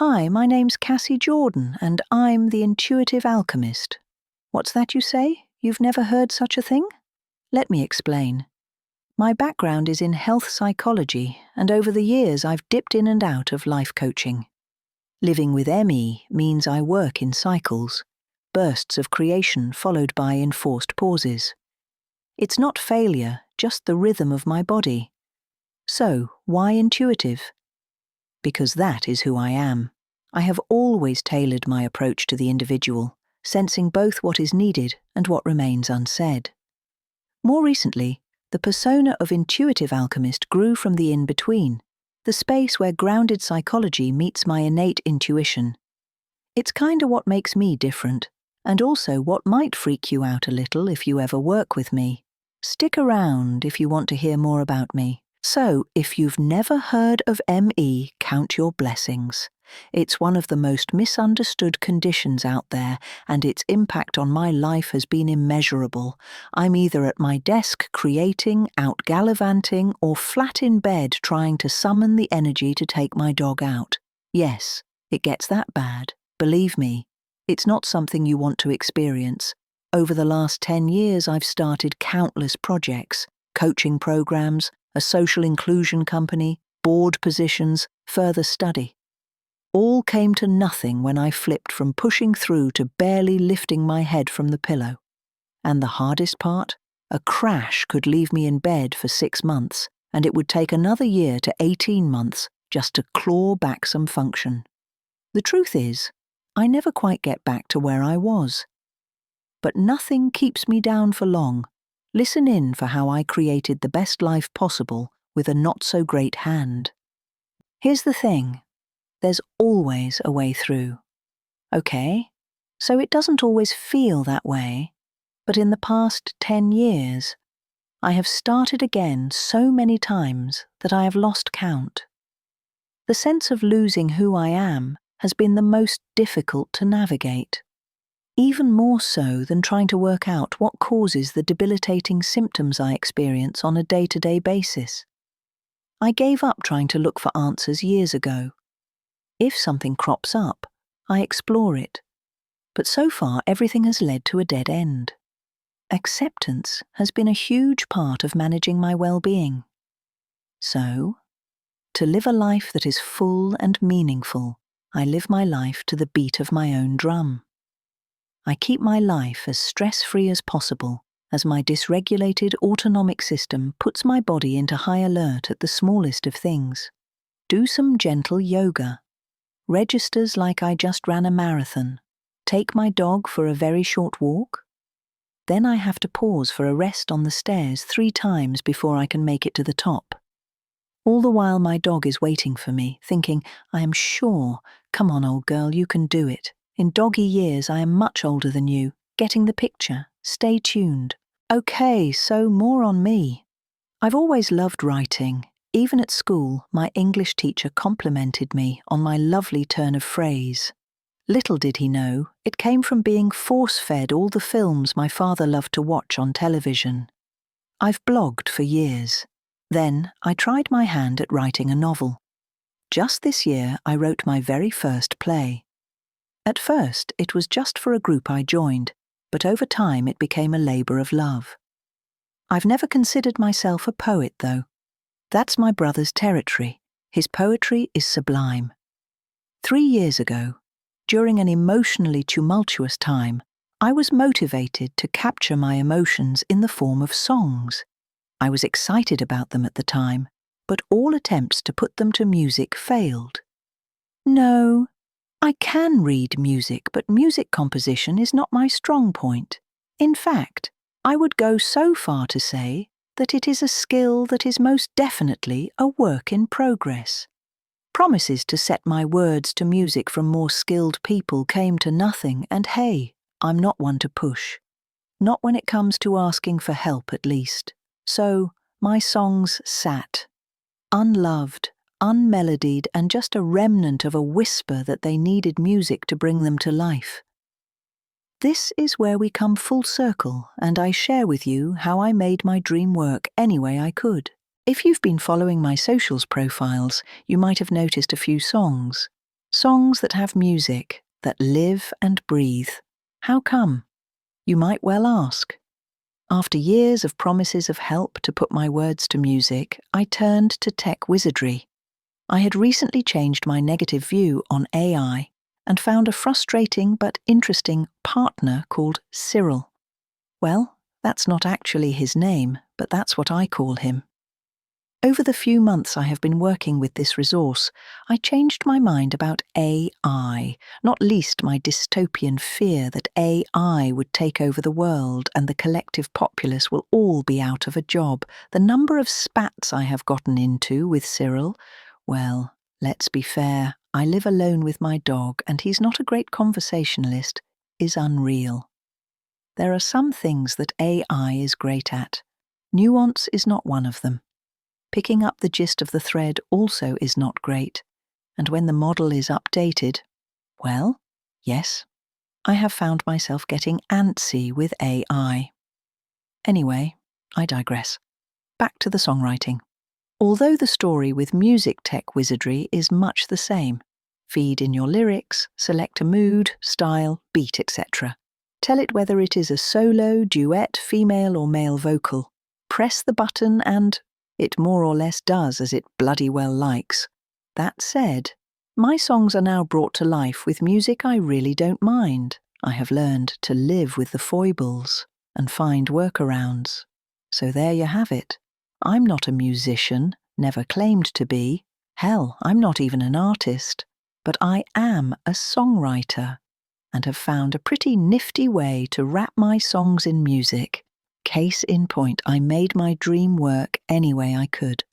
Hi, my name's Cassie Jordan, and I'm the intuitive alchemist. What's that you say? You've never heard such a thing? Let me explain. My background is in health psychology, and over the years I've dipped in and out of life coaching. Living with ME means I work in cycles, bursts of creation followed by enforced pauses. It's not failure, just the rhythm of my body. So, why intuitive? Because that is who I am. I have always tailored my approach to the individual, sensing both what is needed and what remains unsaid. More recently, the persona of intuitive alchemist grew from the in-between, the space where grounded psychology meets my innate intuition. It's kinda what makes me different, and also what might freak you out a little if you ever work with me. Stick around if you want to hear more about me. So, if you've never heard of ME, count your blessings. It's one of the most misunderstood conditions out there, and its impact on my life has been immeasurable. I'm either at my desk creating, out gallivanting, or flat in bed trying to summon the energy to take my dog out. Yes, it gets that bad. Believe me, it's not something you want to experience. Over the last 10 years, I've started countless projects, coaching programs, a social inclusion company, board positions, further study. All came to nothing when I flipped from pushing through to barely lifting my head from the pillow. And the hardest part? A crash could leave me in bed for 6 months, and it would take another year to 18 months just to claw back some function. The truth is, I never quite get back to where I was. But nothing keeps me down for long. Listen in for how I created the best life possible with a not-so-great hand. Here's the thing. There's always a way through. Okay, so it doesn't always feel that way, but in the past 10 years, I have started again so many times that I have lost count. The sense of losing who I am has been the most difficult to navigate. Even more so than trying to work out what causes the debilitating symptoms I experience on a day-to-day basis. I gave up trying to look for answers years ago. If something crops up, I explore it. But so far, everything has led to a dead end. Acceptance has been a huge part of managing my well-being. So, to live a life that is full and meaningful, I live my life to the beat of my own drum. I keep my life as stress-free as possible as my dysregulated autonomic system puts my body into high alert at the smallest of things. Do some gentle yoga. Registers like I just ran a marathon. Take my dog for a very short walk. Then I have to pause for a rest on the stairs 3 times before I can make it to the top. All the while my dog is waiting for me, thinking, I am sure, come on old girl, you can do it. In doggy years I am much older than you. Getting the picture? Stay tuned. Okay, so more on me. I've always loved writing. Even at school, my English teacher complimented me on my lovely turn of phrase. Little did he know, it came from being force-fed all the films my father loved to watch on television. I've blogged for years. Then I tried my hand at writing a novel. Just this year I wrote my very first play. At first, it was just for a group I joined, but over time it became a labour of love. I've never considered myself a poet, though. That's my brother's territory. His poetry is sublime. 3 years ago, during an emotionally tumultuous time, I was motivated to capture my emotions in the form of songs. I was excited about them at the time, but all attempts to put them to music failed. No, I can read music, but music composition is not my strong point. In fact, I would go so far to say that it is a skill that is most definitely a work in progress. Promises to set my words to music from more skilled people came to nothing, and hey, I'm not one to push. Not when it comes to asking for help, at least. So, my songs sat, unloved, unmelodied, and just a remnant of a whisper that they needed music to bring them to life. This is where we come full circle, and I share with you how I made my dream work any way I could. If you've been following my socials profiles, you might have noticed a few songs. Songs that have music, that live and breathe. How come? You might well ask. After years of promises of help to put my words to music, I turned to tech wizardry. I had recently changed my negative view on AI and found a frustrating but interesting partner called Cyril. Well, that's not actually his name, but that's what I call him. Over the few months I have been working with this resource, I changed my mind about AI, not least my dystopian fear that AI would take over the world and the collective populace will all be out of a job. The number of spats I have gotten into with Cyril, well, let's be fair, I live alone with my dog and he's not a great conversationalist, is unreal. There are some things that AI is great at. Nuance is not one of them. Picking up the gist of the thread also is not great, and when the model is updated, well, yes, I have found myself getting antsy with AI. Anyway, I digress. Back to the songwriting. Although the story with music tech wizardry is much the same, feed in your lyrics, select a mood, style, beat, etc. Tell it whether it is a solo, duet, female or male vocal. Press the button and it more or less does as it bloody well likes. That said, my songs are now brought to life with music I really don't mind. I have learned to live with the foibles and find workarounds. So there you have it. I'm not a musician, never claimed to be. Hell, I'm not even an artist. But I am a songwriter and have found a pretty nifty way to wrap my songs in music. Case in point, I made my dream work any way I could.